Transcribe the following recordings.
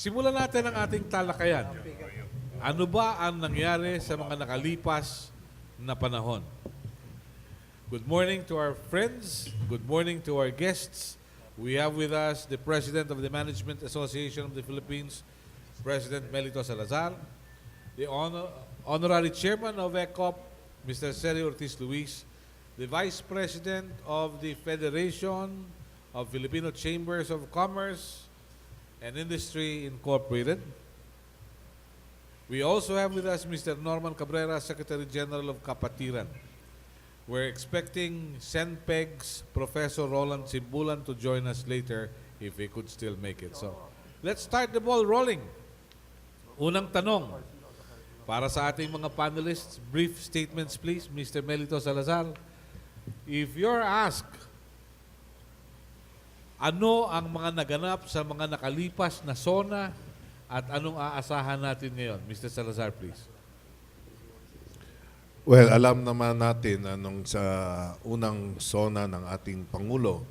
Simulan natin ang ating talakayan. Ano ba ang nangyari sa mga nakalipas na panahon? Good morning to our friends. Good morning to our guests. We have with us the President of the Management Association of the Philippines, President Melito Salazar, the Honorary Chairman of ECOP, Mr. Sergio Ortiz Luis, the Vice President of the Federation of Filipino Chambers of Commerce and Industry Incorporated. We also have with us Mr. Norman Cabrera, Secretary General of Kapatiran. We're expecting SENPEG's Professor Roland Simbulan to join us later if he could still make it. So, let's start the ball rolling. Unang tanong, para sa ating mga panelists, brief statements please, Mr. Melito Salazar. If you're asked, ano ang mga naganap sa mga nakalipas na SONA at anong aasahan natin ngayon? Mr. Salazar, please. Well, alam naman natin anong sa unang SONA ng ating Pangulo,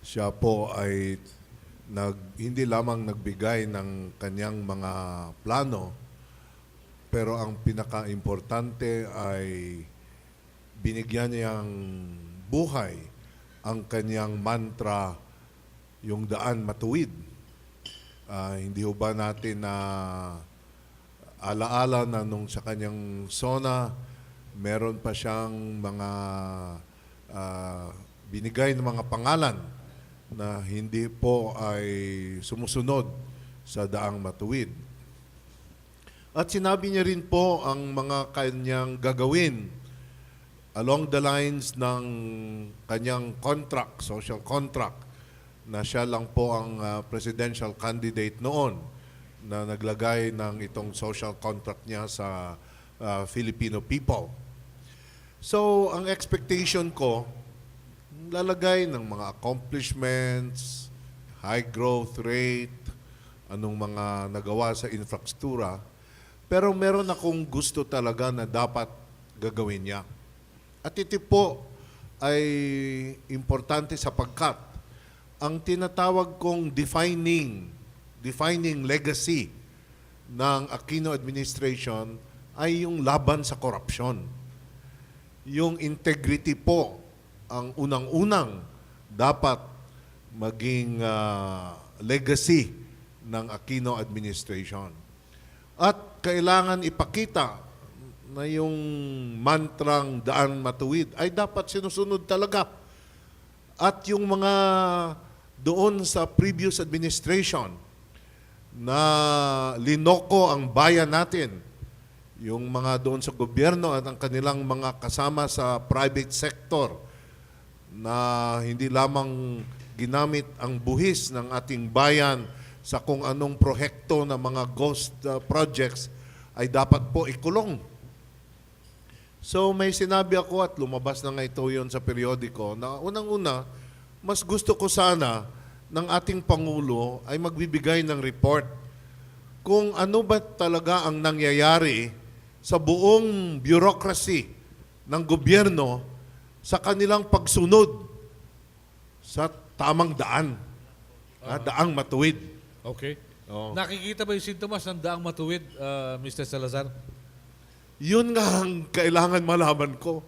siya po ay hindi lamang nagbigay ng kanyang mga plano, pero ang pinaka-importante ay binigyan niyang buhay ang kanyang mantra, yung daan matuwid. Hindi ho ba natin na alaala na nung sa kanyang SONA, meron pa siyang mga binigay ng mga pangalan na hindi po ay sumusunod sa daang matuwid. At sinabi niya rin po ang mga kanyang gagawin along the lines ng kanyang contract, social contract, na siya lang po ang presidential candidate noon na naglagay ng itong social contract niya sa Filipino people. So, ang expectation ko, lalagay ng mga accomplishments, high growth rate, anong mga nagawa sa infrastruktura, pero meron akong gusto talaga na dapat gagawin niya. At ito po ay importante sapagkat ang tinatawag kong defining legacy ng Aquino administration ay yung laban sa korupsyon. Yung integrity po ang unang-unang dapat maging legacy ng Aquino administration. At kailangan ipakita na yung mantrang daan matuwid ay dapat sinusunod talaga. At yung mga doon sa previous administration na linoko ang bayan natin, yung mga doon sa gobyerno at ang kanilang mga kasama sa private sector na hindi lamang ginamit ang buhis ng ating bayan sa kung anong prohekto ng mga ghost projects ay dapat po ikulong. So may sinabi ako at lumabas na nga ito yun sa periodiko na unang-una, mas gusto ko sana ng ating Pangulo ay magbibigay ng report kung ano ba talaga ang nangyayari sa buong bureaucracy ng gobyerno sa kanilang pagsunod sa tamang daan, daang matuwid. Okay. Nakikita ba yung sintomas ng daang matuwid, Mr. Salazar? Yun nga ang kailangan malaman ko.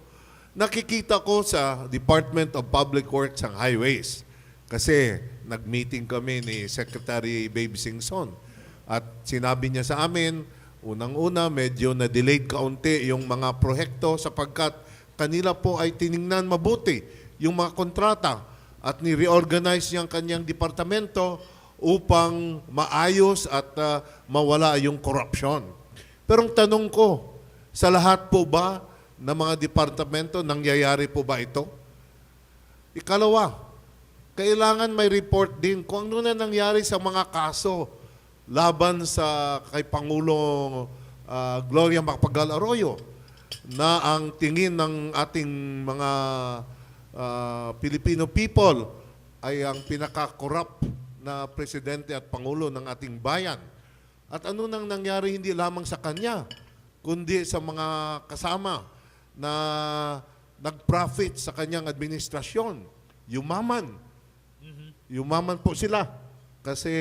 Nakikita ko sa Department of Public Works and Highways kasi nag-meeting kami ni Secretary Baby Singson at sinabi niya sa amin, unang-una, medyo na-delayed kaunti yung mga prohekto sapagkat kanila po ay tiningnan mabuti yung mga kontrata at ni-reorganize niyang kanyang departamento upang maayos at mawala yung corruption. Pero ang tanong ko, sa lahat po ba ng mga departamento, nangyayari po ba ito? Ikalawa, kailangan may report din kung ano na nangyari sa mga kaso laban sa kay Pangulong Gloria Macapagal Arroyo na ang tingin ng ating mga Filipino people ay ang pinaka-corrupt na presidente at pangulo ng ating bayan. At ano nang nangyari hindi lamang sa kanya, kundi sa mga kasama na nag-profit sa kanyang administrasyon. Yumaman. Yumaman po sila. kasi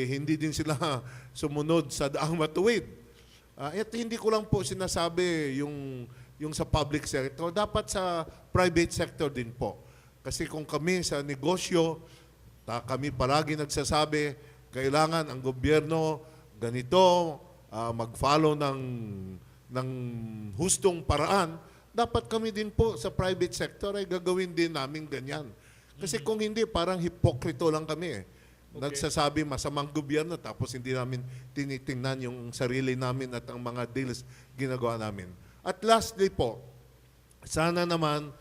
hindi din sila sumunod sa daang matuwid. At hindi ko lang po sinasabi yung sa public sector, dapat sa private sector din po. Kasi kung kami sa negosyo, kami palagi nagsasabi, kailangan ang gobyerno ganito, mag-follow ng hustong paraan, dapat kami din po sa private sector ay gagawin din namin ganyan. Kasi kung hindi, parang hipokrito lang kami eh. Nagsasabi masamang gobyerno tapos hindi namin tinitingnan yung sarili namin at ang mga deals ginagawa namin. At lastly po, sana naman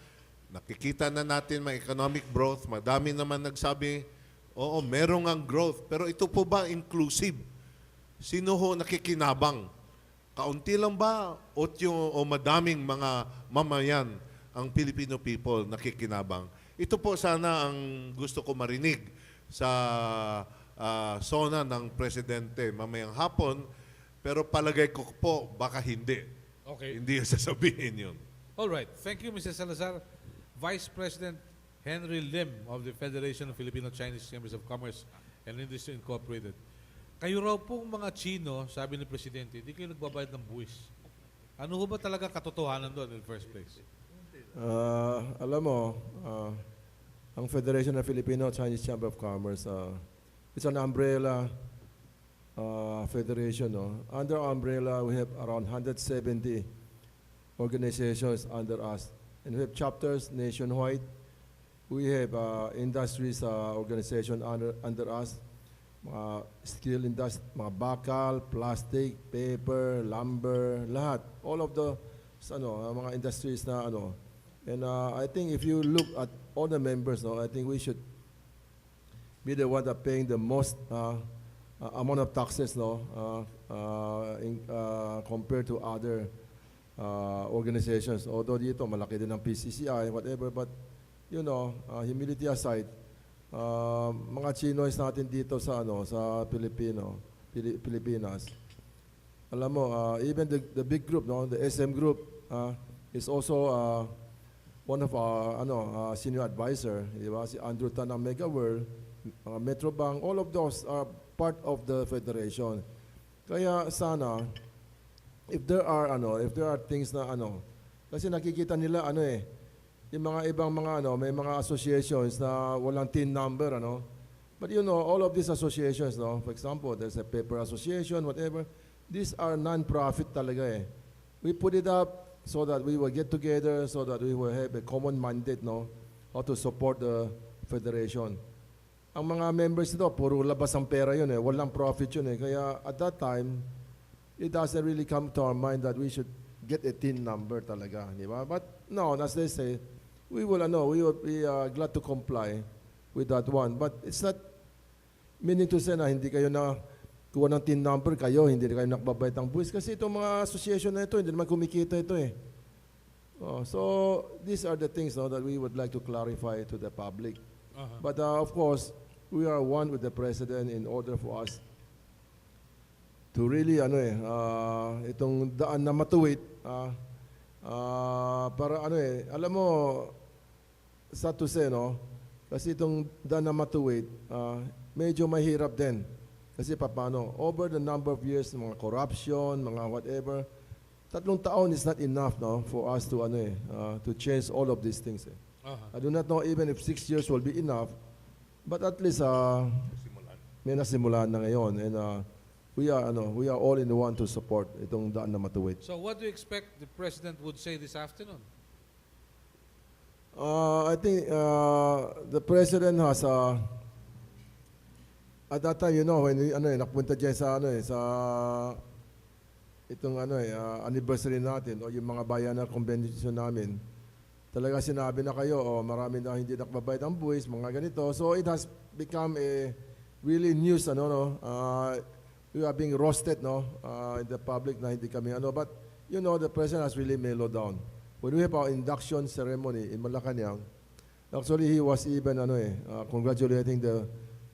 nakikita na natin may economic growth. Madami naman nagsabi, oo, merong ang growth. Pero ito po ba inclusive? Sino ho nakikinabang? Kaunti lang ba o madaming mga mamayan ang Filipino people nakikinabang? Ito po sana ang gusto ko marinig sa SONA ng Presidente mamayang hapon, pero palagay ko po baka hindi. Okay. Hindi sasabihin yun. All right. Thank you, Mr. Salazar. Vice President Henry Lim of the Federation of Filipino-Chinese Chambers of Commerce and Industry Incorporated. Kayo raw pong mga Chino, sabi ni Presidente, hindi kayo nagbabayad ng buwis. Ano ho ba talaga katotohanan doon in the first place? Alam mo, ang Federation of Filipino-Chinese Chamber of Commerce, it's an umbrella federation. No? Under our umbrella, we have around 170 organizations under us. And we have chapters nationwide. We have industries organization under us. Mga steel industry, mga bakal, plastic, paper, lumber, lahat. All of the mga industries na ano. And I think if you look at all the members, I think we should be the one that paying the most amount of taxes, compared to other organizations. Although dito malaki din ang PCCI, whatever, but humility aside, mga Chinois natin dito sa sa Pilipinas. Alam mo, even the big group, the SM group is also one of our senior advisor, di ba? Si Andrew Tan ng Mega World, Metrobank, all of those are part of the federation. Kaya sana if there are things na kasi nakikita nila yung mga ibang mga may mga associations na walang TIN number but all of these associations for example there's a paper association, whatever, these are non-profit talaga we put it up so that we will get together, so that we will have a common mandate how to support the federation. Ang mga members nito puro labas ang pera yun walang profit yun kaya at that time it doesn't really come to our mind that we should get a TIN number talaga, di ba? But no, as they say, we will be glad to comply with that one. But it's not meaning to say na hindi kayo na kuha ng TIN number kayo, hindi kayo nakbabayad ng buwis. Kasi itong mga association na ito, hindi naman kumikita ito so these are the things that we would like to clarify to the public. But of course, we are one with the President in order for us to really itong daan na matuwid para alam mo sad to say kasi itong daan na matuwid medyo mahirap din kasi paano over the number of years mga corruption, mga whatever, 3 taon is not enough for us to to change all of these things I do not know even if 6 years will be enough, but at least may nasimulan na ngayon and we are all in one to support itong daan na matuwid. So what do you expect the President would say this afternoon? I think the President has at that time when napunta diyan sa sa itong anniversary natin o yung mga bayanan convention namin, talaga sinabi na kayo marami na hindi nakbabayad ang buwis, mga ganito. So it has become a really news we are being roasted in the public na hindi kami but the President has really mellowed down. When we have our induction ceremony in Malacanang, actually he was even congratulating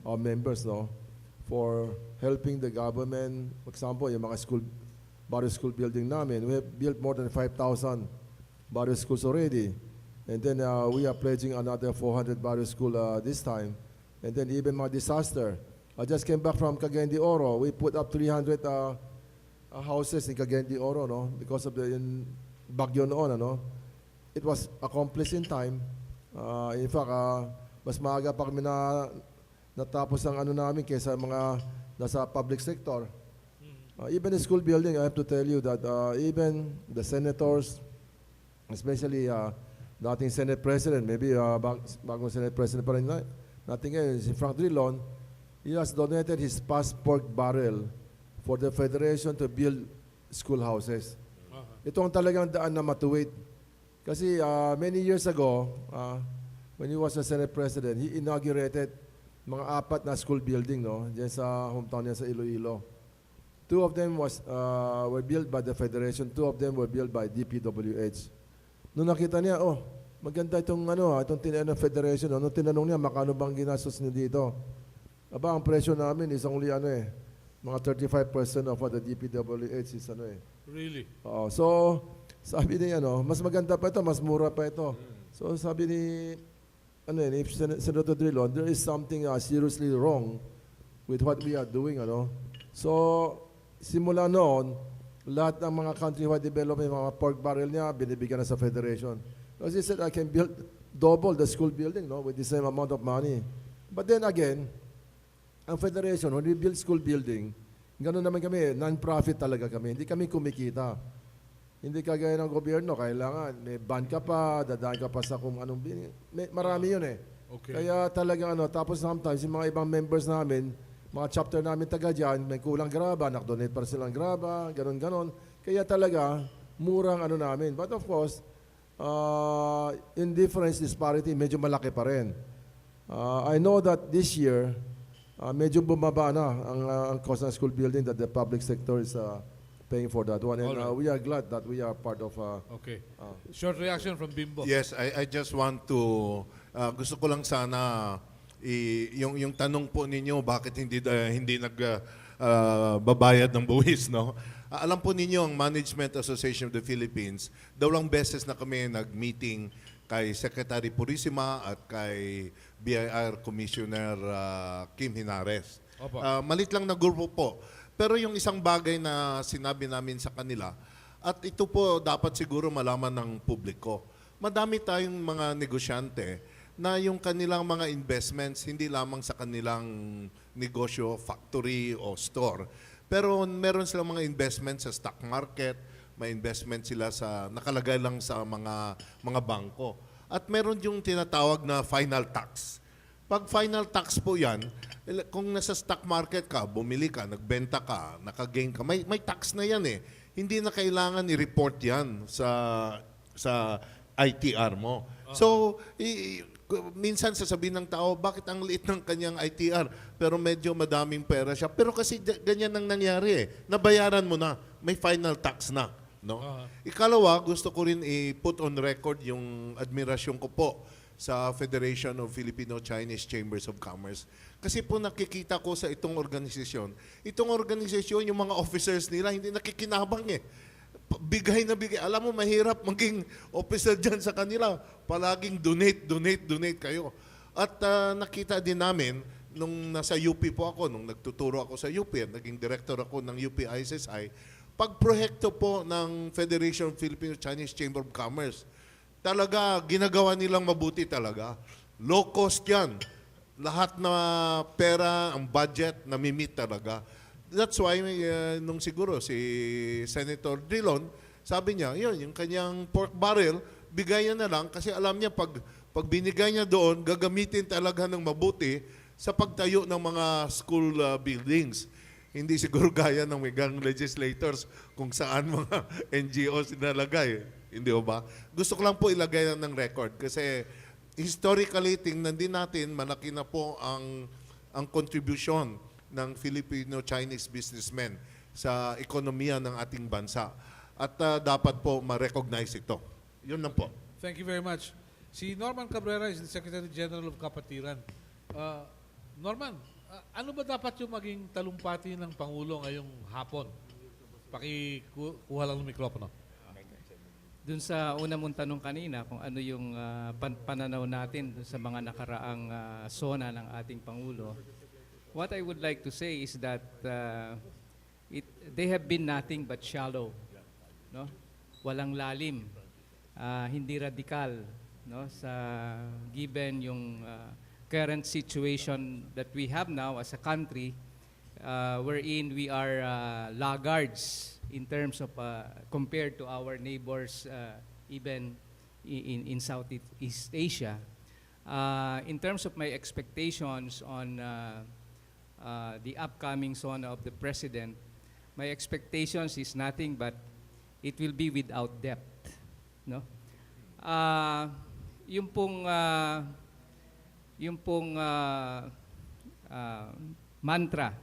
our members for helping the government. For example, yung mga barrio school building namin, we have built more than 5,000 barrio schools already. And then we are pledging another 400 barrio school this time. And then even my disaster, I just came back from Cagayan de Oro. We put up 300 houses in Cagayan de Oro, no, because of the bagyo noon, ano. It was accomplished in time. In fact, mas maaga pa kami natapos ang ano namin kaysa mga nasa public sector. Even the school building, I have to tell you that even the senators, especially dating Senate President, maybe bagong Senate President pa rin natin ngayon, si Frank Drilon, he has donated his past pork barrel for the Federation to build schoolhouses. Ito ang talagang daan na matuwid. Kasi many years ago, when he was a Senate President, he inaugurated mga 4 na school building, no, dyan sa hometown niya sa Iloilo. 2 of them were built by the Federation, 2 of them were built by DPWH. Nung nakita niya, maganda itong tinanong ng Federation, nung tinanong niya, makano bang ginastos niyo dito? Aba, ang presyo namin is only mga 35% of what the DPWH is Really? So, sabi niya, mas maganda pa ito, mas mura pa ito. So, sabi ni Senator Drilon, there is something seriously wrong with what we are doing, So, simula noon, lahat ng mga countrywide development, mga pork barrel niya, binibigyan na sa Federation. Because he said, I can build double the school building, no, with the same amount of money. But then again, ang Federation, when we build school building, gano'n naman kami, non-profit talaga kami. Hindi kami kumikita. Hindi kagaya ng gobyerno, kailangan, may ban ka pa, dadaan ka pa sa kung anong, marami yun Okay. Kaya talaga tapos sometimes yung mga ibang members namin, mga chapter namin taga dyan, may kulang graba, nakdonate para silang graba, ganon-ganon. Kaya talaga, murang namin. But of course, indifference disparity, medyo malaki pa rin. I know that this year, medyo bumaba na ang cost ng school building that the public sector is paying for that one. And we are glad that we are part of... Okay. Short reaction from Bimbo. Yes, I just want to, gusto ko lang sana, yung tanong po ninyo, bakit hindi babayad ng buwis, no? Alam po ninyo, ang Management Association of the Philippines, dalawang beses na kami nag-meeting kay Secretary Purisima at kay BIR Commissioner Kim Hinares. Malit lang na grupo po. Pero yung isang bagay na sinabi namin sa kanila, at ito po dapat siguro malaman ng publiko, madami tayong mga negosyante na yung kanilang mga investments hindi lamang sa kanilang negosyo, factory o store, pero meron silang mga investments sa stock market, may investment sila sa nakalagay lang sa mga bangko. At meron yung tinatawag na final tax. Pag final tax po yan, kung nasa stock market ka, bumili ka, nagbenta ka, nakagain ka, may tax na yan eh. Hindi na kailangan i-report yan sa ITR mo. So, minsan sasabihin ng tao, bakit ang liit ng kanyang ITR pero medyo madaming pera siya? Pero kasi ganyan ang nangyari eh. Nabayaran mo na, may final tax na. No? Ikalawa, gusto ko rin i-put on record yung admirasyon ko po sa Federation of Filipino-Chinese Chambers of Commerce. Kasi po nakikita ko sa itong organisasyon, yung mga officers nila hindi nakikinabang eh. Bigay na bigay. Alam mo, mahirap maging officer dyan sa kanila. Palaging donate kayo. At nakita din namin, nung nasa UP po ako, nung nagtuturo ako sa UP, at naging director ako ng UP ISSI, pag-prohekto po ng Federation Filipino-Chinese Chamber of Commerce, talaga, ginagawa nilang mabuti talaga. Low cost yan. Lahat na pera, ang budget, namimit talaga. That's why, nung siguro si Senator Drilon, sabi niya, yung kanyang pork barrel, bigay niya na lang kasi alam niya pag binigay niya doon, gagamitin talaga ng mabuti sa pagtayo ng mga school buildings. Hindi siguro gaya ng megang legislators kung saan mga NGOs inalagay. Hindi ba? Gusto ko lang po ilagay ng record kasi historically, tingnan din natin, malaki na po ang contribution ng Filipino-Chinese businessmen sa ekonomiya ng ating bansa. At dapat po ma-recognize ito. Yun lang po. Thank you very much. Si Norman Cabrera is the Secretary General of Kapatiran. Norman, ano ba dapat yung maging talumpati ng Pangulo ngayong hapon? Pakikuha lang ng mikropono. Dun sa una mong tanong kanina, kung ano yung pananaw natin dun sa mga nakaraang SONA ng ating Pangulo, what I would like to say is that they have been nothing but shallow, no? Walang lalim, hindi radikal, no? Sa given yung current situation that we have now as a country, wherein we are laggards in terms of compared to our neighbors, even in Southeast Asia. In terms of my expectations on the upcoming SONA of the President, my expectations is nothing but it will be without depth, no? Yung pong mantra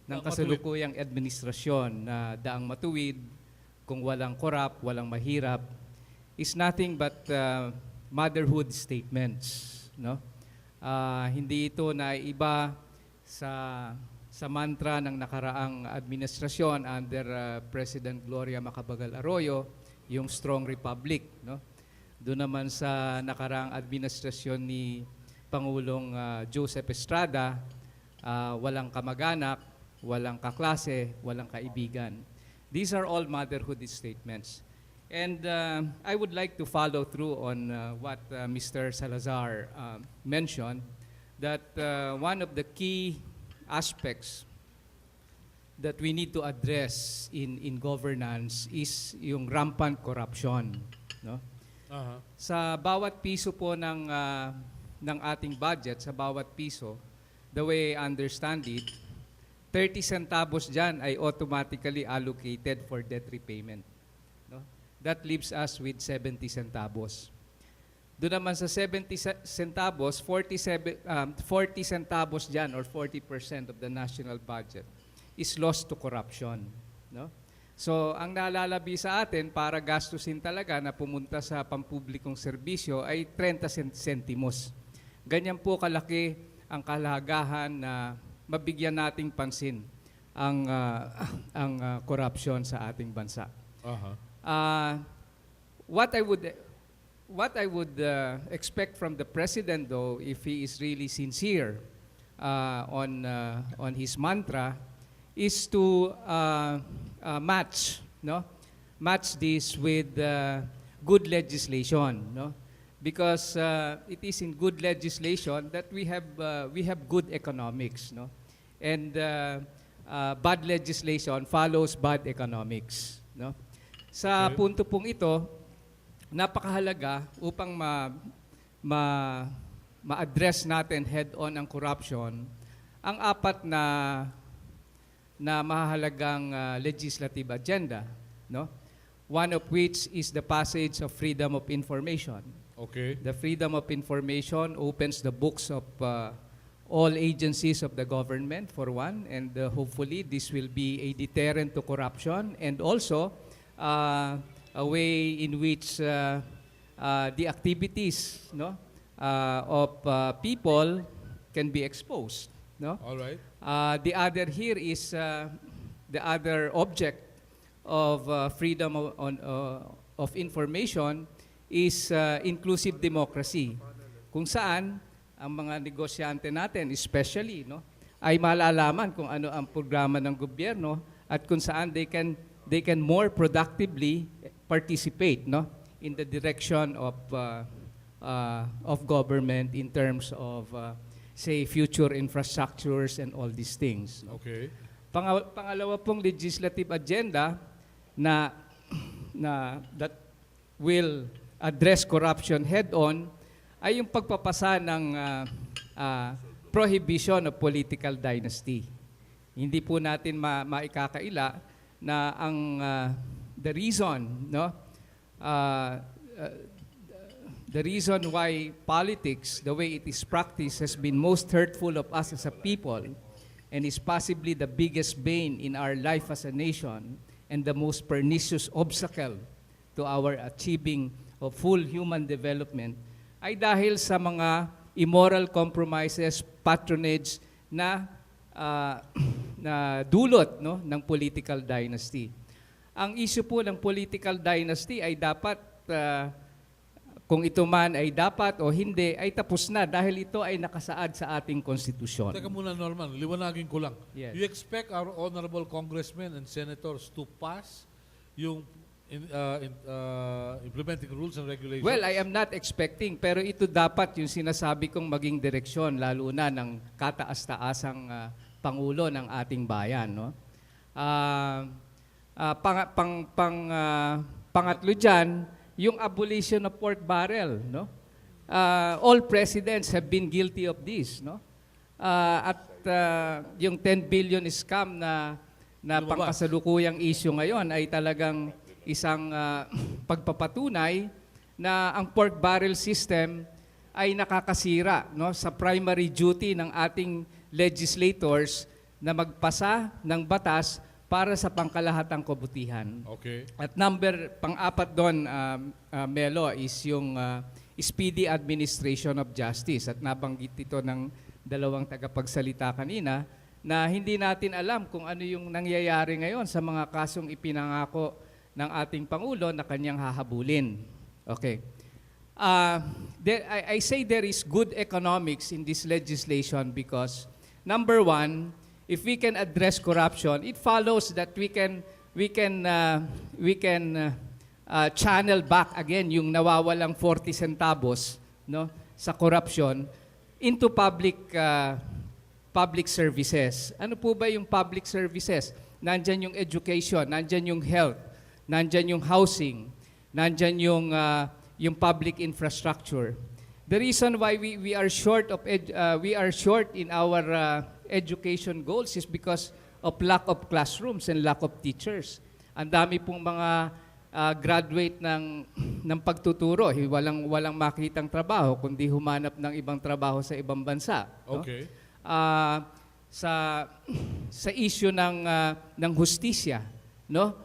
ng kasalukuyang administrasyon na daang matuwid, kung walang korap, walang mahirap, is nothing but motherhood statements, no? Hindi ito na iba sa mantra ng nakaraang administrasyon under President Gloria Macapagal Arroyo, yung Strong Republic, no? Doon naman sa nakaraang administrasyon ni Pangulong Joseph Estrada, walang kamag-anak, walang kaklase, walang kaibigan. These are all motherhood statements. And I would like to follow through on what Mr. Salazar mentioned, that one of the key aspects that we need to address in governance is yung rampant corruption, no? Sa bawat piso po ng ating budget, sa bawat piso, the way I understand it, 30 centavos dyan ay automatically allocated for debt repayment, no? That leaves us with 70 centavos. Doon naman sa 70 centavos, 40 centavos dyan or 40% of the national budget is lost to corruption, no? So, ang nalalabi sa atin para gastusin talaga na pumunta sa pampublikong serbisyo ay 30 centimos. Ganyan po kalaki ang kalagahan na mabigyan nating pansin ang corruption sa ating bansa. What I would expect from the president, though, if he is really sincere on his mantra, is to match this with good legislation, no? Because it is in good legislation that we have good economics, no? And bad legislation follows bad economics, no? Sa punto pong ito, napakahalaga upang ma-address natin head-on ang corruption, ang apat na mahalagang legislative agenda, no? One of which is the passage of freedom of information. Okay. The freedom of information opens the books of all agencies of the government, for one, and hopefully this will be a deterrent to corruption, and also a way in which the activities, no, of people can be exposed, no? All right. The other here is the other object of freedom of information is inclusive democracy, kung saan ang mga negosyante natin, especially, no, ay malalaman kung ano ang programa ng gobyerno at kung saan they can more productively participate, no, in the direction of government in terms of say future infrastructures and all these things. Okay. Pangalawa pong legislative agenda na that will address corruption head-on ay yung pagpapasa ng prohibition of political dynasty. Hindi po natin maikakaila na ang the reason, no, the reason why politics, the way it is practiced, has been most hurtful of us as a people and is possibly the biggest bane in our life as a nation and the most pernicious obstacle to our achieving of full human development ay dahil sa mga immoral compromises, patronage na dulot, no, ng political dynasty. Ang issue po ng political dynasty ay dapat Kung ito man ay dapat o hindi, ay tapos na dahil ito ay nakasaad sa ating konstitusyon. Teka muna, Norman, liwanagin ko lang. Yes. You expect our honorable congressmen and senators to pass yung implementing rules and regulations? Well, I am not expecting, pero ito dapat yung sinasabi kong maging direksyon, lalo na ng kataas-taasang Pangulo ng ating bayan. No? Pangatlo dyan, yung abolition of pork barrel. No? All presidents have been guilty of this. No? Yung 10 billion scam na Lumabas. pangkasalukuyang issue ngayon ay talagang isang pagpapatunay na ang pork barrel system ay nakakasira, no, sa primary duty ng ating legislators na magpasa ng batas para sa pangkalahatang kabutihan. Okay. At pang-apat doon, Melo, is yung speedy administration of justice. At nabanggit ito ng dalawang tagapagsalita kanina na hindi natin alam kung ano yung nangyayari ngayon sa mga kasong ipinangako ng ating Pangulo na kanyang hahabulin. Okay. I say there is good economics in this legislation because, number one, if we can address corruption, it follows that we can channel back again yung nawawalang 40 centavos, no, sa corruption into public services. Ano po ba yung public services? Nandyan yung education, nandyan yung health, nandyan yung housing, nandyan yung public infrastructure. The reason why we are short in our education goals is because of lack of classrooms and lack of teachers. Ang dami pong mga graduate ng pagtuturo, walang makitang trabaho kundi humanap ng ibang trabaho sa ibang bansa. No? Okay. Sa issue ng hustisya, no?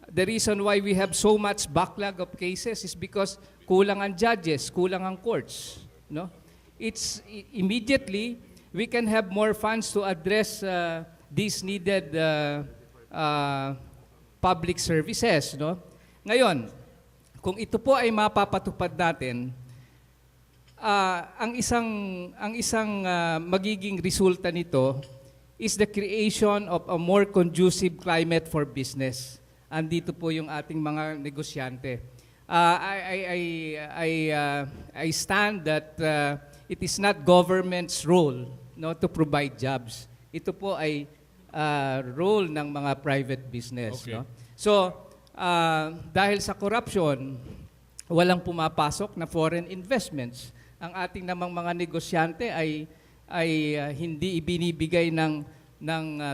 The reason why we have so much backlog of cases is because kulang ang judges, kulang ang courts, no? It's immediately we can have more funds to address these needed public services, no? Ngayon, kung ito po ay mapapatupad natin, ang isang magiging resulta nito is the creation of a more conducive climate for business. Andito po yung ating mga negosyante. I stand that it is not government's role, no, to provide jobs. Ito po ay role ng mga private business. Okay. No? So, dahil sa corruption, walang pumapasok na foreign investments. Ang ating namang mga negosyante ay hindi ibinibigay ng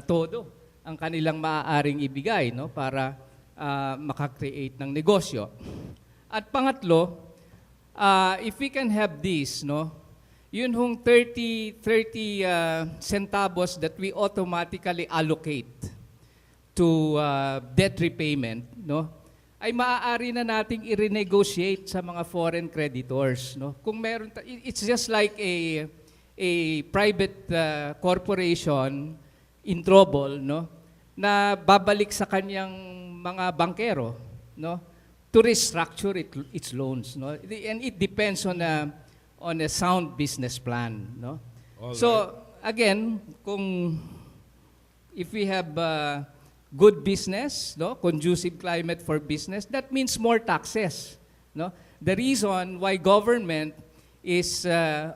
todo ang kanilang maaaring ibigay, no, para makakreate ng negosyo. At pangatlo, if we can have this, no, yun hong 30 centavos that we automatically allocate to debt repayment, no, ay maaari na nating i-renegotiate sa mga foreign creditors, no. Kung meron it's just like a private corporation in trouble, no, na babalik sa kanyang mga bankero, no, to restructure its loans, no. And it depends on a sound business plan, no. All So again, if we have good business, no, conducive climate for business, that means more taxes, no. The reason why government is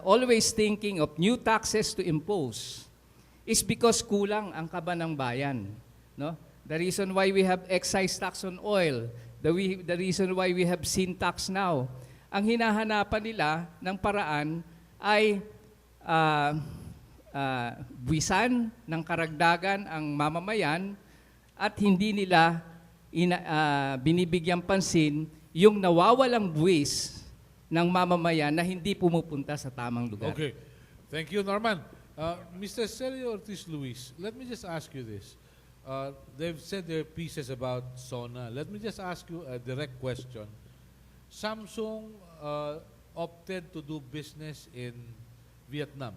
always thinking of new taxes to impose is because kulang ang kaba ng bayan, no. The reason why we have excise tax on oil, the reason why we have sin tax now, ang hinahanapan nila ng paraan ay buwisan ng karagdagan ang mamamayan at hindi nila binibigyang pansin yung nawawalang buwis ng mamamayan na hindi pumupunta sa tamang lugar. Okay. Thank you, Norman. Mr. Celio Ortiz Luis, let me just ask you this. They've said their pieces about SONA. Let me just ask you a direct question. Samsung opted to do business in Vietnam.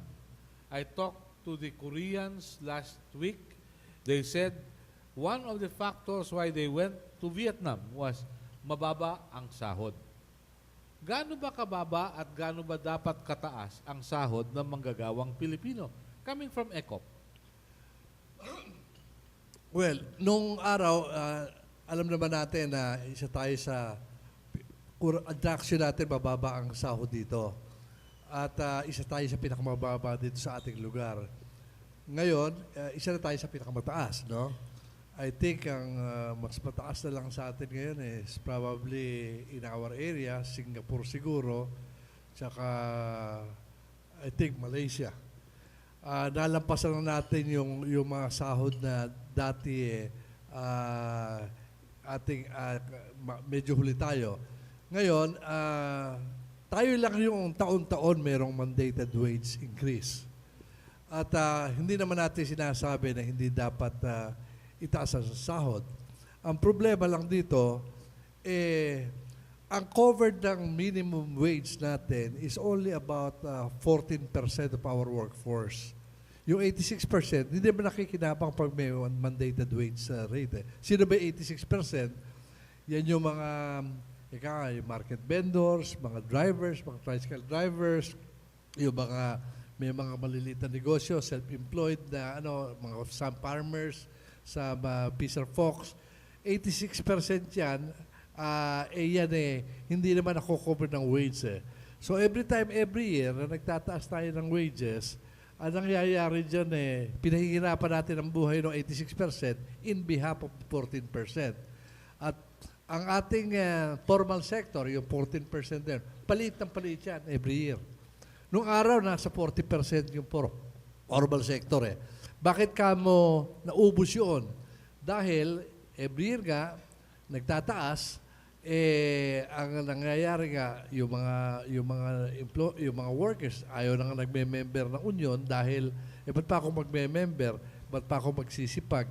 I talked to the Koreans last week. They said one of the factors why they went to Vietnam was mababa ang sahod. gaano ba kababa at gaano ba dapat kataas ang sahod ng manggagawang Pilipino? Coming from ECOP. Well, nung araw, alam naman natin na isa tayo sa attraction natin, mababa ang sahod dito. At isa tayo sa pinakamababa dito sa ating lugar. Ngayon, isa na tayo sa pinakamataas, no? I think ang mas mataas na lang sa atin ngayon is probably in our area, Singapore siguro, tsaka I think Malaysia. Nalampasan na natin yung mga sahod na dati medyo huli tayo. Ngayon, tayo lang yung taon-taon merong mandated wage increase. At hindi naman natin sinasabi na hindi dapat itaas ang sahod. Ang problema lang dito, ang covered ng minimum wage natin is only about 14% of our workforce. Yung 86%, hindi naman nakikinabang pag may mandated wage rate. Sino ba 86%? Yan yung mga yung market vendors, mga drivers, mga tricycle drivers, yung mga may mga maliliit na negosyo, self-employed na mga some farmers, sa Fisher Fox. 86% yan, hindi naman ako-cover ng wage. So every year na nagtataas tayo ng wages, ang nangyayari dyan pinahihirapan natin ang buhay ng 86% in behalf of 14%. At ang ating formal sector, yung 14% din, palit yan every year. Nung araw, nasa 40% yung formal sector Bakit kamo naubos yun? Dahil every year nga, nagtataas, ang nangyayari nga, yung mga workers, ayaw na nga nagme-member ng union dahil, ba't pa ako magme-member? Ba't pa ako magsisipag?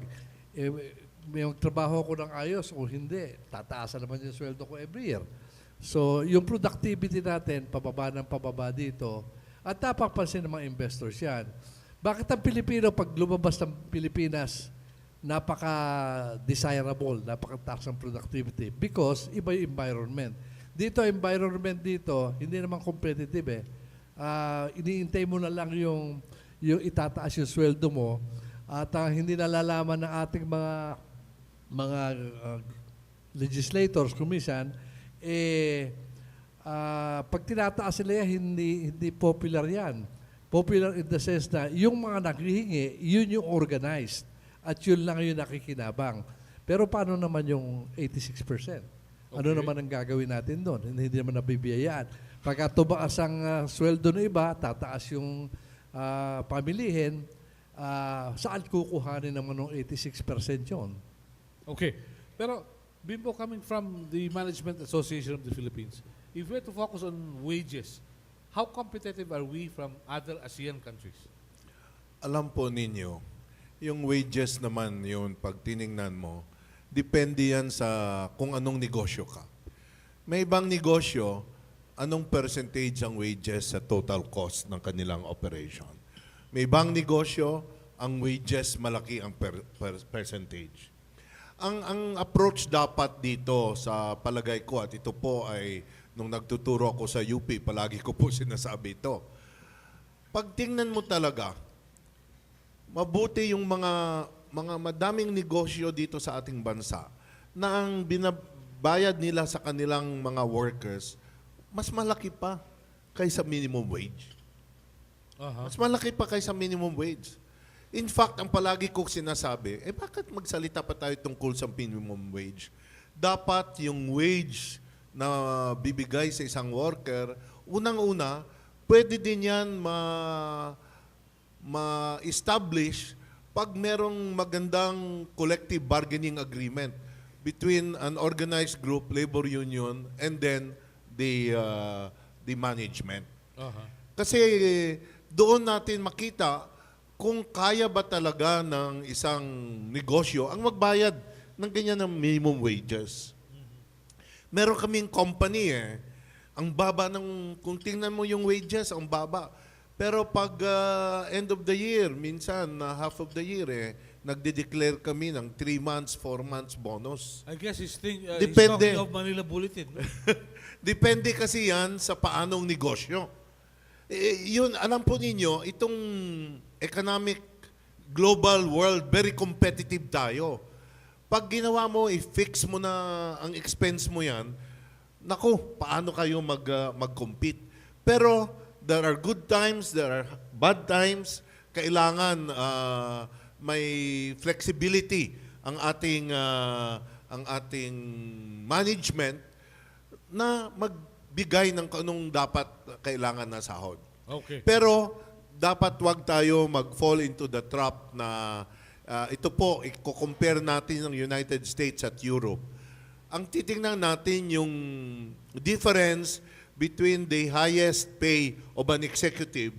May trabaho ko ng ayos o hindi, tataasan naman yung sweldo ko every year. So, yung productivity natin, pababa dito, at napapansin ng mga investors yan. Bakit ang Pilipino, pag lumabas ng Pilipinas, napaka-desirable, napaka-taas ng productivity? Because iba yung environment. Environment dito, hindi naman competitive iniintay mo na lang yung itataas yung sweldo mo at hindi nalalaman ng ating mga legislators kumisan, pag tinataas nila yan, hindi popular yan. Popular in the sense na yung mga naghihingi, yun yung organized. At yun lang yung nakikinabang. Pero paano naman yung 86%? Ano naman ang gagawin natin doon? Hindi naman nabibiyayaan. Pagka tumaas ang sweldo ng iba, tataas yung pamilihin, saan kukuhanin naman ng 86% yun? Okay. Pero, Bimbo, coming from the Management Association of the Philippines, if we're to focus on wages, how competitive are we from other ASEAN countries? Alam po ninyo, yung wages naman yun, pag tiningnan mo, depende yan sa kung anong negosyo ka. May ibang negosyo, anong percentage ang wages sa total cost ng kanilang operation. May ibang negosyo, ang wages malaki ang percentage. Ang approach dapat dito sa palagay ko, at ito po ay nung nagtuturo ako sa UP, palagi ko po sinasabi ito. Pag tingnan mo talaga, mabuti yung mga madaming negosyo dito sa ating bansa na ang binabayad nila sa kanilang mga workers, mas malaki pa kaysa minimum wage. Mas malaki pa kaysa minimum wage. In fact, ang palagi ko sinasabi, bakit magsalita pa tayo tungkol sa minimum wage? Dapat yung wage na bibigay sa isang worker, unang-una, pwede din yan ma-establish pag merong magandang collective bargaining agreement between an organized group, labor union, and then the management. Kasi doon natin makita kung kaya ba talaga ng isang negosyo ang magbayad ng ganyan ng minimum wages. Meron kaming company ang baba kung tingnan mo yung wages, ang baba. Pero pag end of the year, minsan half of the year nagde-declare kami ng 3 months, 4 months bonus. I guess he's Depende. talking of Manila Bulletin. No? Depende kasi yan sa paanong negosyo. Yun, alam po ninyo, itong economic global world, very competitive tayo. Pag ginawa mo, i-fix mo na ang expense mo yan, naku, paano kayo mag-compete? Pero there are good times, there are bad times. Kailangan may flexibility ang ating management na magbigay ng anong dapat kailangan na sahod. Okay. Pero dapat wag tayo mag-fall into the trap na ito po, i-compare natin ng United States at Europe. Ang titingnan natin yung difference between the highest pay of an executive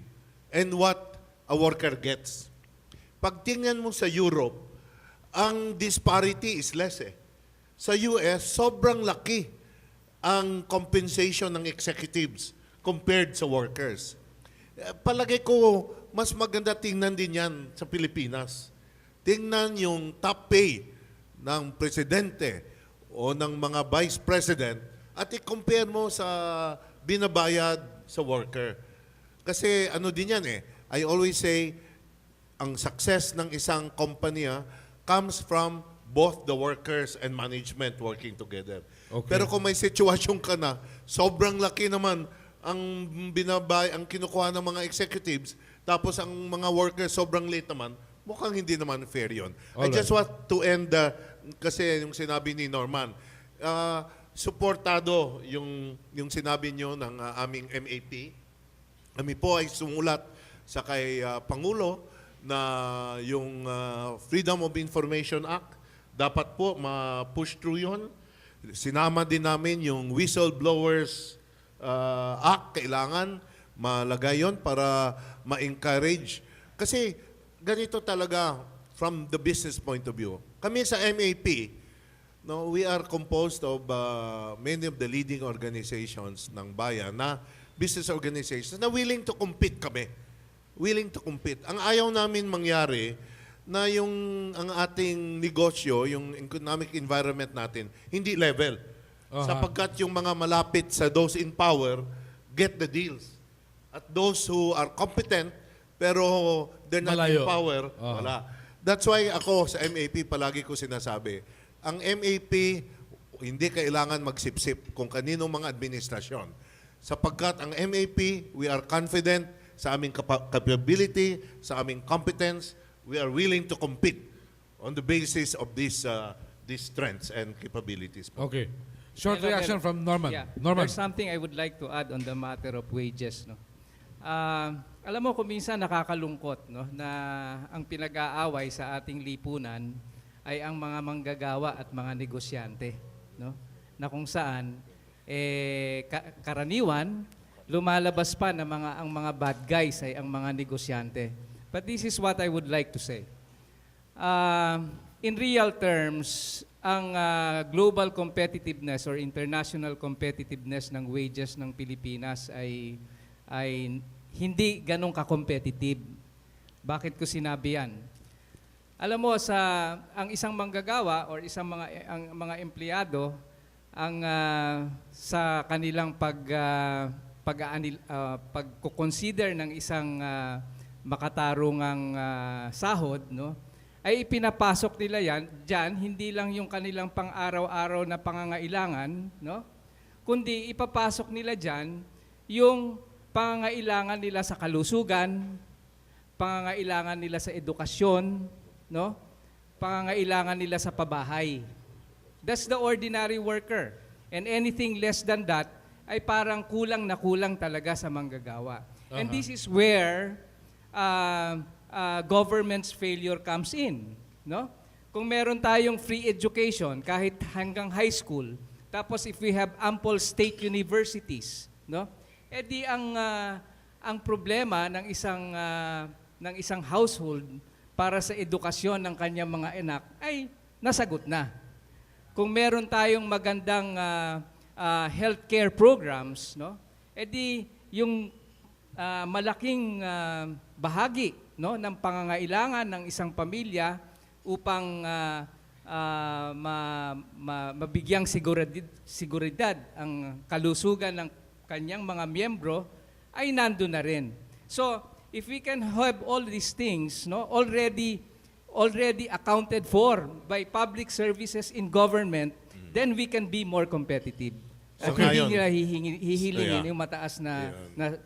and what a worker gets. Pag tingnan mo sa Europe, ang disparity is less eh. Sa US, sobrang laki ang compensation ng executives compared sa workers. Palagay ko, mas maganda tingnan din yan sa Pilipinas. Tingnan yung top pay ng presidente o ng mga vice president at i-compare mo sa binabayad sa worker. Kasi ano din yan eh, I always say, ang success ng isang kompanya comes from both the workers and management working together. Okay. Pero kung may sitwasyon ka na, sobrang laki naman ang ang kinukuha ng mga executives, tapos ang mga workers sobrang late naman, mukhang hindi naman fair yun. I Alright. just want to end, kasi yung sinabi ni Norman, suportado yung sinabi nyo ng aming MAP. Kami po ay sumulat sa kay Pangulo na yung Freedom of Information Act, dapat po ma-push through yun. Sinama din namin yung Whistleblowers Act, kailangan malagay yun para ma-encourage. Kasi ganito talaga from the business point of view. Kami sa MAP, no, we are composed of many of the leading organizations ng bayan na business organizations na willing to compete kami. Willing to compete. Ang ayaw namin mangyari na ang ating negosyo, yung economic environment natin, hindi level. Sapagkat yung mga malapit sa those in power, get the deals. At those who are competent, pero they're not in Malayo. power, wala. That's why ako sa MAP, palagi ko sinasabi, ang MAP, hindi kailangan magsipsip kung kaninong mga administrasyon. Sapagkat ang MAP, we are confident sa aming capability, sa aming competence, we are willing to compete on the basis of these strengths and capabilities. Okay. Short Pero reaction from Norman. Yeah, Norman. there's something I would like to add on the matter of wages. No? Alam mo, kung minsan nakakalungkot no, na ang pinag-aaway sa ating lipunan ay ang mga manggagawa at mga negosyante. No? Na kung saan, karaniwan, lumalabas pa na ang mga bad guys ay ang mga negosyante. But this is what I would like to say. In real terms, ang global competitiveness or international competitiveness ng wages ng Pilipinas ay hindi ganong ka-competitive. Bakit ko sinabi yan? Alam mo, ang isang manggagawa or ang mga empleyado, sa kanilang pag-consider ng isang makatarungang sahod, no, ay ipinapasok nila yan dyan, hindi lang yung kanilang pang-araw-araw na pangangailangan, no, kundi ipapasok nila dyan yung pangangailangan nila sa kalusugan, pangangailangan nila sa edukasyon, no, pangangailangan nila sa pabahay. That's the ordinary worker. And anything less than that ay parang kulang na kulang talaga sa manggagawa. And this is where government's failure comes in, no? Kung meron tayong free education kahit hanggang high school, tapos if we have ample state universities, no? Edi ang problema ng isang household para sa edukasyon ng kanyang mga anak ay nasagot na. Kung meron tayong magandang healthcare programs, no? Edi yung malaking bahagi, no, ng pangangailangan ng isang pamilya upang mabigyang seguridad ang kalusugan ng kanyang mga miyembro, ay nandun na rin. So, if we can have all these things, no, already accounted for by public services in government, then we can be more competitive. So At hindi ngayon- nila hihilingin Yeah. yung mataas na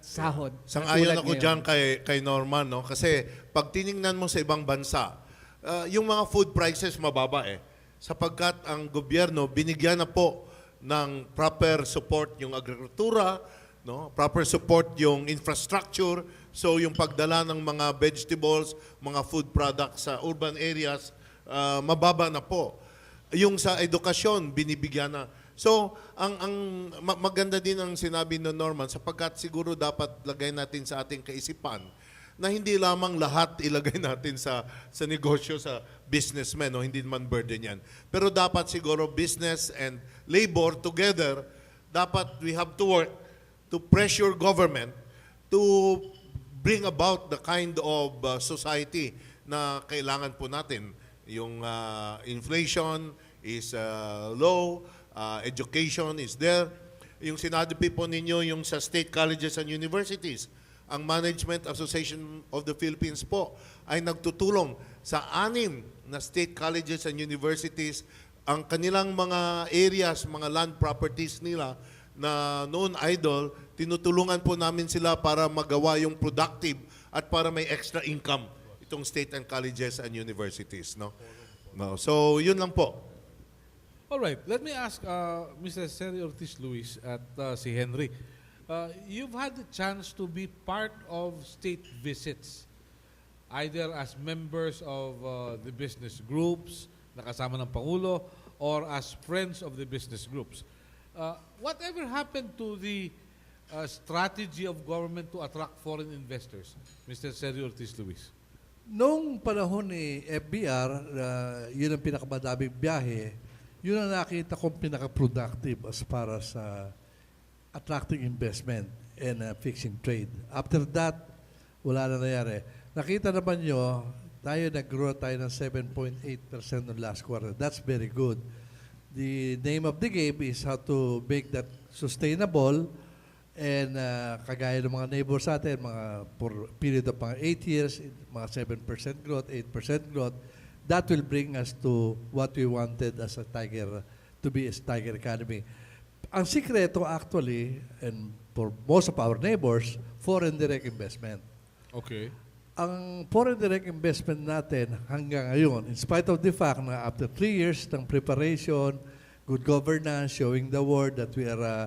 sahod. Sang-ayon Katulad ako ngayon. dyan kay Norman, no? Kasi pag tiningnan mo sa ibang bansa, yung mga food prices mababa eh. Sapagkat ang gobyerno binigyan na po ng proper support yung agrikultura, no? Proper support yung infrastructure. So yung pagdala ng mga vegetables, mga food products sa urban areas, mababa na po. Yung sa edukasyon, binibigyan na. So, maganda din ang sinabi ni Norman sapagkat siguro dapat lagay natin sa ating kaisipan na hindi lamang lahat ilagay natin sa negosyo, sa businessmen, no? Hindi naman burden yan. Pero dapat siguro business and labor together, dapat we have to work to pressure government to bring about the kind of society na kailangan po natin. Yung inflation is low, education is there. Yung sinabi po ninyo, yung sa state colleges and universities, ang Management Association of the Philippines po ay nagtutulong sa 6 na state colleges and universities. Ang kanilang mga areas, mga land properties nila na noon idle, tinutulungan po namin sila para magawa yung productive at para may extra income itong state and colleges and universities. No? So, yun lang po. All right, let me ask Mr. Sergio Ortiz Luis at si Henry. You've had the chance to be part of state visits, either as members of the business groups, nakasama ng Pangulo, or as friends of the business groups. Whatever happened to the strategy of government to attract foreign investors, Mr. Sergio Ortiz Luis? Noong panahon ni FBR, yun ang pinakamadaming biyahe, yun ang nakita kong pinaka-productive as para sa attracting investment and fixing trade. After that, wala na nangyari. Nakita naman nyo, nag-grow tayo ng 7.8% noong last quarter. That's very good. The name of the game is how to make that sustainable and kagaya ng mga neighbors natin, mga for period of mga 8 years, mga 7% growth, 8% growth, that will bring us to what we wanted as a tiger, to be a tiger economy. Ang sikreto actually, and for most of our neighbors, foreign direct investment. Okay. Ang foreign direct investment natin hanggang ngayon, in spite of the fact na after 3 years ng preparation, good governance, showing the world that we are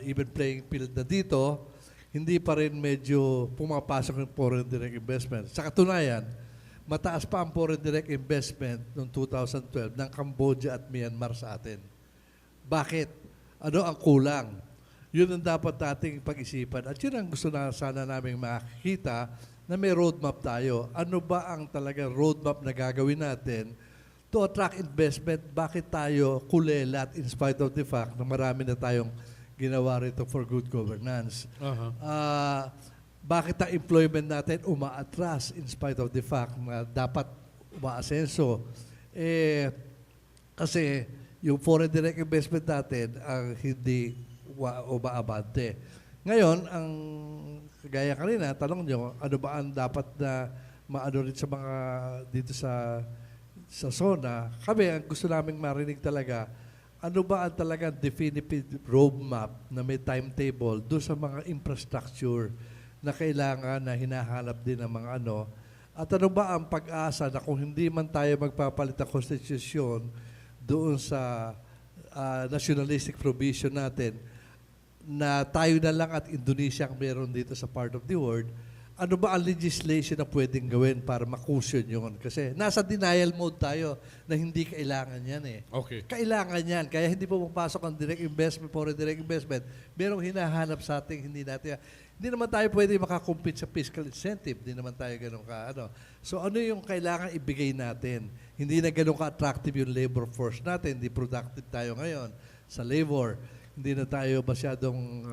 even playing field na dito, hindi pa rin medyo pumapasok ng foreign direct investment. Sa katunayan, mataas pa ang foreign direct investment noong 2012 ng Cambodia at Myanmar sa atin. Bakit? Ano ang kulang? Yun ang dapat nating pag-isipan. At yun ang gusto na sana naming makikita na may roadmap tayo. Ano ba ang talagang roadmap na gagawin natin to attract investment? Bakit tayo kulelat in spite of the fact na marami na tayong ginawa rito for good governance? Bakit ang employment natin umaatras in spite of the fact na dapat umaasenso? Kasi yung foreign direct investment natin ang hindi umaabante. Ngayon, ang gaya kanina, tanong nyo, ano ba ang dapat na maano rin sa mga dito sa SONA? Kami, ang gusto naming marinig talaga, ano ba ang talagang definitive roadmap na may timetable doon sa mga infrastructure na kailangan na hinahanap din ng mga ano. At ano ba ang pag-asa na kung hindi man tayo magpapalit ng konstitusyon doon sa nationalistic provision natin na tayo na lang at Indonesia ang meron dito sa part of the world, ano ba ang legislation na pwedeng gawin para makusyon yun? Kasi nasa denial mode tayo na hindi kailangan yan eh. Okay. Kailangan yan. Kaya hindi po mapasok ang direct investment, foreign direct investment. Merong hinahanap sa ating hindi natin. Hindi naman tayo pwede makakompete sa fiscal incentive. Hindi naman tayo ganun ka. Ano. So ano yung kailangan ibigay natin? Hindi na ganun ka-attractive yung labor force natin. Hindi productive tayo ngayon sa labor. Hindi na tayo masyadong,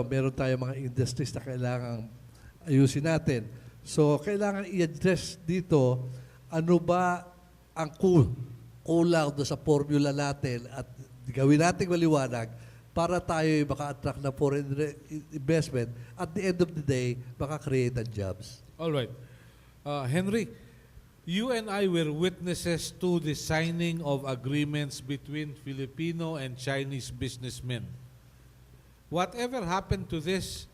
meron tayo mga industries na kailangan ayusin natin. So, kailangan i-address dito ano ba ang kulang doon sa formula natin at gawin natin maliwanag para tayo maka-attract na foreign investment. At the end of the day, maka-create ng jobs. All right. Henry, you and I were witnesses to the signing of agreements between Filipino and Chinese businessmen. Whatever happened to this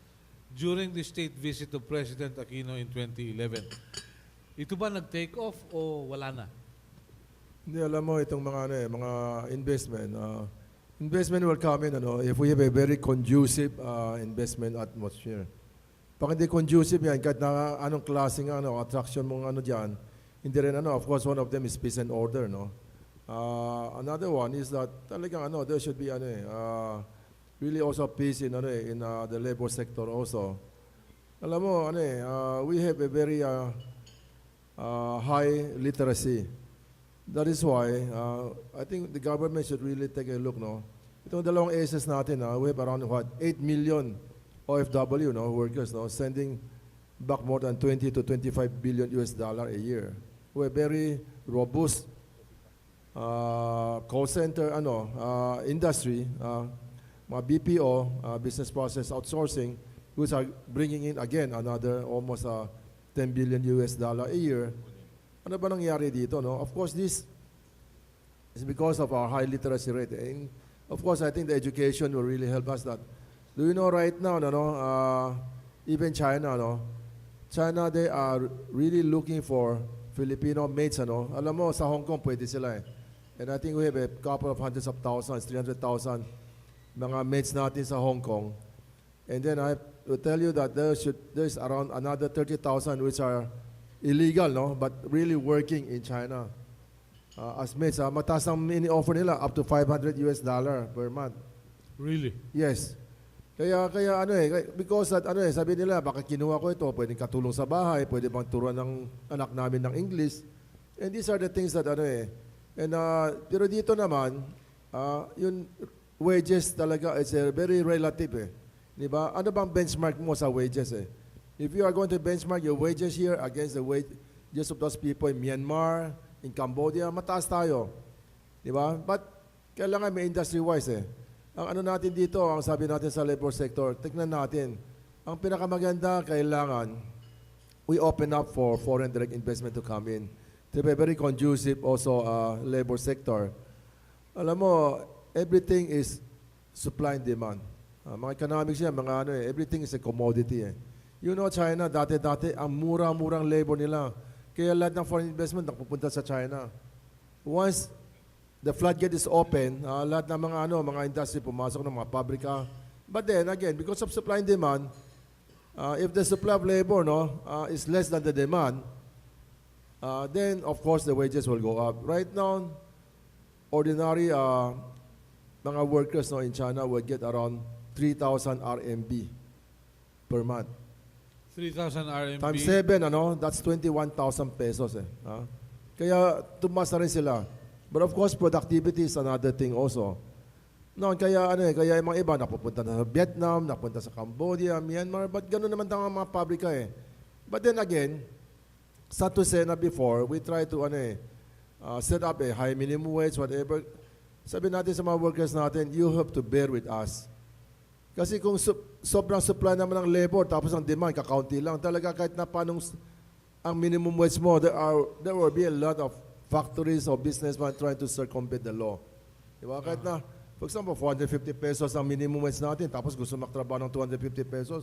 during the state visit of President Aquino in 2011? Ito ba nag-take off o wala na? Hindi, alam mo, itong mga investment will come in, if we have a very conducive investment atmosphere. Pag hindi conducive yan, kahit na anong klaseng attraction mong dyan, hindi rin of course, one of them is peace and order, no? Another one is that talagang there should be really also peace in the labor sector also. Alam mo, we have a very high literacy. That is why I think the government should really take a look, no? Itong dalawang ASS natin, we have around 8 million OFW, workers, sending back more than 20 to 25 billion US dollar a year. We have very robust call center industry, mga BPO, business process outsourcing, which are bringing in again another almost 10 billion US dollar a year. Ano ba nangyari dito, no? Of course, this is because of our high literacy rate. And of course, I think the education will really help us that. Do you know right now, even China, China, they are really looking for Filipino mates, Alam mo, sa Hong Kong, pwede sila eh. And I think we have a couple of hundreds of thousands, 300,000 mga mates natin sa Hong Kong. And then I will tell you that there's around another 30,000 which are illegal, but really working in China. As mates, mataas ang ini-offer nila, up to 500 US dollar per month. Really? Yes. Kaya because that sabi nila, baka kinuha ko ito, pwedeng katulong sa bahay, pwede bang turuan ng anak namin ng English. And these are the things that And pero dito naman, yung wages talaga, it's very relative eh. Di ba? Ano bang benchmark mo sa wages eh? If you are going to benchmark your wages here against the wages of those people in Myanmar, in Cambodia, mataas tayo. Di ba? But kailangan may industry-wise eh. Ang natin dito, ang sabi natin sa labor sector, tignan natin, ang pinakamaganda, kailangan we open up for foreign direct investment to come in. To be very conducive also labor sector. Alam mo, everything is supply and demand. Mga economics yan, everything is a commodity eh. You know, China, dati-dati, ang mura-murang labor nila. Kaya lahat ng foreign investment napupunta sa China. Once the floodgate is open, lahat ng mga industry pumasok ng mga pabrika. But then, again, because of supply and demand, if the supply of labor is less than the demand, then, of course, the wages will go up. Right now, ordinary mga workers in China will get around 3,000 RMB per month. 3,000 RMB? Times 7, that's 21,000 pesos eh. Kaya tumas na rin sila. But of course, productivity is another thing also. No, kaya yung mga iba napupunta na sa Vietnam, napunta sa Cambodia, Myanmar, but gano'n naman ang mga pabrika eh. But then again, sad to say na before, we try to set up a high minimum wage, whatever. Sabi natin sa mga workers natin, you have to bear with us. Kasi kung sobrang supply naman ng labor, tapos ang demand, kakaunti lang. Talaga kahit na paanong ang minimum wage mo, there will be a lot of factories or businessmen trying to circumvent the law. Diba? Kahit na, for example, 450 pesos ang minimum wage natin, tapos gusto magtrabaho ng 250 pesos.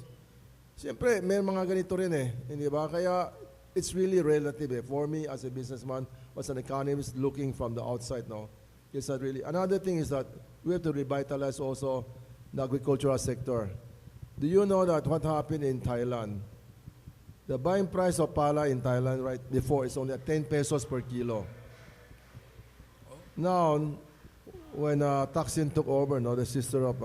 Siyempre, may mga ganito rin eh. Hindi ba? Kaya, it's really relative eh. For me, as a businessman, as an economist looking from the outside now, it's not really. Another thing is that we have to revitalize also the agricultural sector. Do you know that what happened in Thailand? The buying price of pala in Thailand right before is only at 10 pesos per kilo. Now, when Thaksin took over, the sister of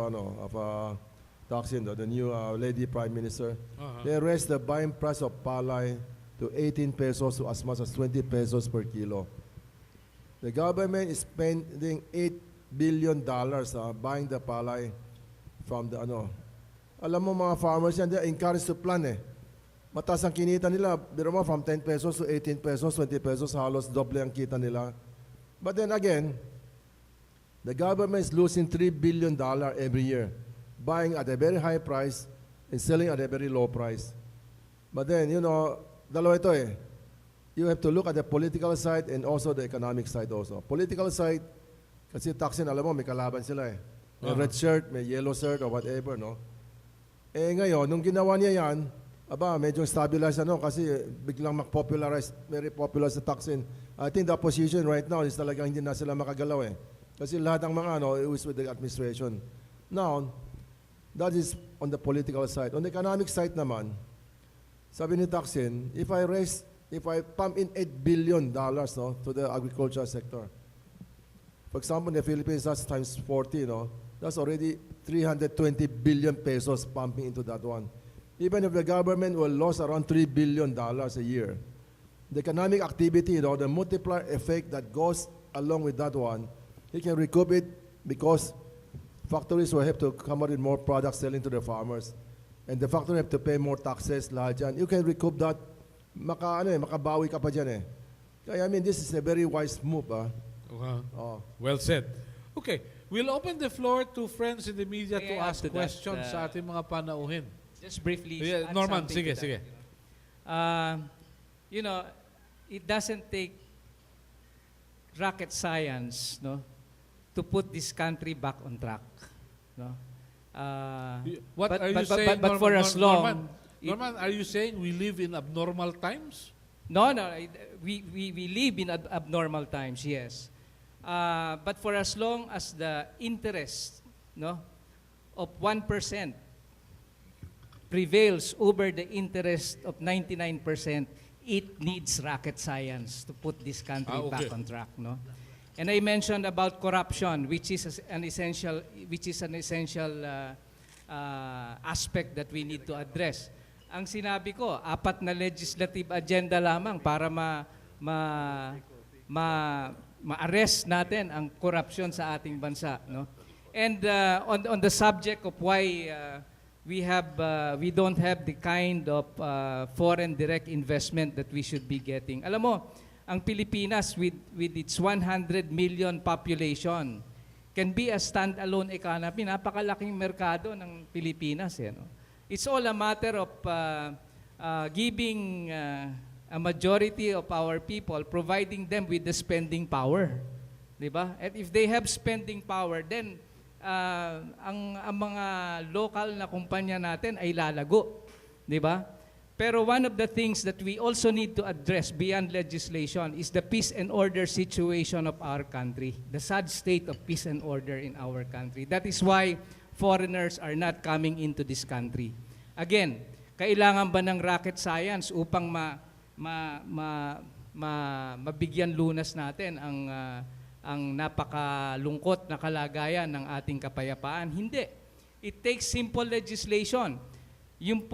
Thaksin, the new lady prime minister, they raised the buying price of palay to 18 pesos to as much as 20 pesos per kilo. The government is spending $8 billion buying the palay from the Alam mo mga farmers yan, they're encouraged to plant eh. Mataas ang kinita nila. Biro mo, from 10 pesos to 18 pesos, 20 pesos, halos doble ang kita nila. But then again, the government is losing $3 billion every year, buying at a very high price and selling at a very low price. But then, dalawa ito eh. You have to look at the political side and also the economic side also. Political side, kasi Taksin, alam mo, may kalaban sila eh. May red shirt, may yellow shirt, or whatever, no? Eh ngayon, nung ginawa niya yan, medyo stabilize kasi biglang mag-popularize, very popular sa Taksin. I think the opposition right now is talagang hindi na sila makagalaw eh. Kasi lahat ng mga is with the administration. Now, that is on the political side. On the economic side naman, sabi ni Taksin, if I pump in $8 billion to the agricultural sector, for example, in the Philippines, that's times 40, that's already 320 billion pesos pumping into that one. Even if the government will lose around $3 billion a year, the economic activity, the multiplier effect that goes along with that one, he can recoup it because factories will have to come out with more products selling to the farmers. And the factory have to pay more taxes, lahat yan. You can recoup that, makabawi ka pa dyan eh. Kaya this is a very wise move. Well said. Okay, we'll open the floor to friends in the media to May I add ask to that, questions sa ating mga panauhin. Just briefly, Yeah, add Norman, something sige, to that, sige. It doesn't take rocket science, to put this country back on track, What but- are you but- saying, but for as long, Norman, are you saying we live in abnormal times? No, we live in abnormal times, yes. But for as long as the interest, of 1% prevails over the interest of 99%, it needs rocket science to put this country Okay. back on track, And I mentioned about corruption, which is an essential aspect that we need to address. Ang sinabi ko, 4 na legislative agenda lamang para ma-arrest natin ang corruption sa ating bansa, And on the subject of why we don't have the kind of foreign direct investment that we should be getting. Alam mo, ang Pilipinas with its 100 million population can be a standalone economy. Napakalaking merkado ng Pilipinas. It's all a matter of giving a majority of our people, providing them with the spending power. Diba? And if they have spending power, then ang mga local na kumpanya natin ay lalago. Diba? Pero one of the things that we also need to address beyond legislation is the peace and order situation of our country, the sad state of peace and order in our country. That is why foreigners are not coming into this country. Again, kailangan ba ng rocket science upang mabigyan lunas natin ang napakalungkot na kalagayan ng ating kapayapaan? Hindi. It takes simple legislation. Yung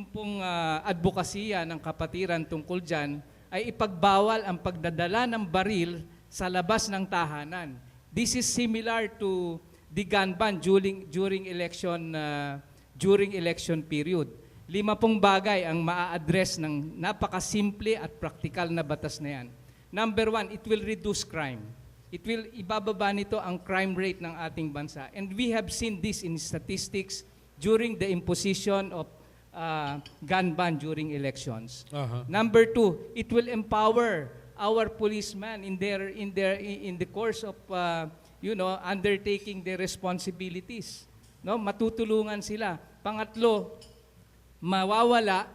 pong advokasya ng kapatiran tungkol dyan ay ipagbawal ang pagdadala ng baril sa labas ng tahanan. This is similar to the gun ban during election period. 5 bagay ang maa-address ng napakasimple at praktikal na batas na yan. Number 1, it will reduce crime. Ibababa nito ang crime rate ng ating bansa. And we have seen this in statistics during the imposition of gun ban during elections. Number 2, it will empower our policemen in the course of undertaking their responsibilities. Matutulungan sila. Pangatlo, mawawala,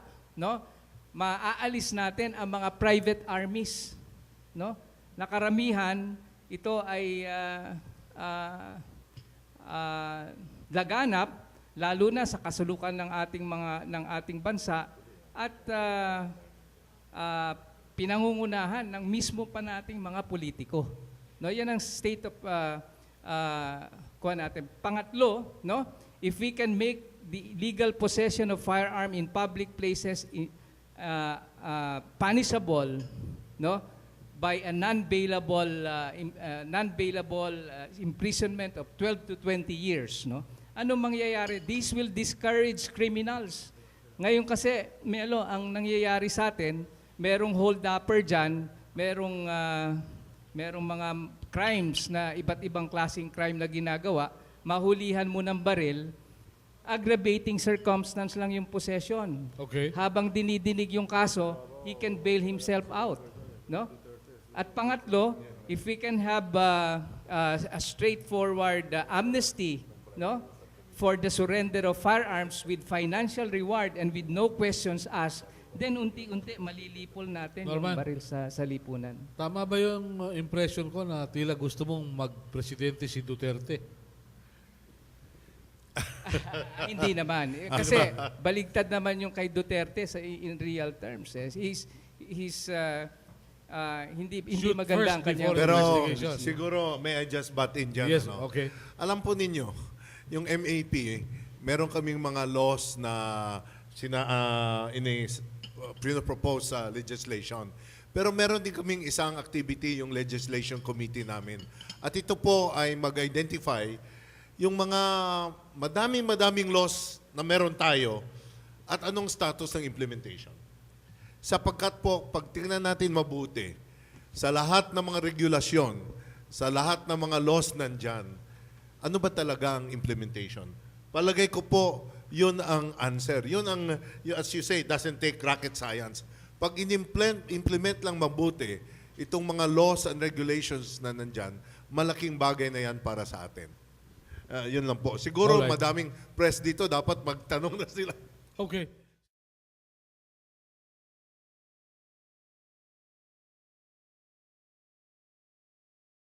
maaalis natin ang mga private armies, Nakaramihan ito ay laganap lalo na sa kasulukan ng ating bansa at pinangungunahan ng mismo pa nating mga politiko. Yan ang state of natin. Pangatlo, if we can make the legal possession of firearm in public places punishable, by a non-bailable imprisonment of 12 to 20 years, Ano mangyayari? This will discourage criminals Ngayon kasi, Melo, ang nangyayari sa atin, merong hold-upper dyan, merong mga crimes na iba't ibang klaseng crime na ginagawa, mahulihan mo ng baril, aggravating circumstance lang yung possession. Okay. Habang dinidinig yung kaso, he can bail himself out. No? At pangatlo, if we can have a straightforward amnesty, no, for the surrender of firearms with financial reward and with no questions asked, then unti-unti malilipol natin Norman. yung baril sa lipunan. Tama ba yung impression ko na tila gusto mong magpresidente si Duterte? Hindi naman. Kasi baligtad naman yung kay Duterte in real terms. Hindi Shoot maganda ang first kanyang before Pero investigation. siguro, may I just butt in dyan? Yes, ano? okay. Alam po ninyo, yung MAP, meron kaming mga laws na propose sa legislation. Pero meron din kaming isang activity, yung legislation committee namin. At ito po ay mag-identify yung mga madaming laws na meron tayo at anong status ng implementation. Sapagkat po, pag tingnan natin mabuti, sa lahat ng mga regulasyon, sa lahat ng mga laws nandyan, ano ba talaga ang implementation? Palagay ko po, yun ang answer. Yun ang, as you say, it doesn't take rocket science. Pag in-implement lang mabuti, itong mga laws and regulations na nandyan, malaking bagay na yan para sa atin. Yun lang po. Siguro Alright. madaming press dito, dapat magtanong na sila. Okay.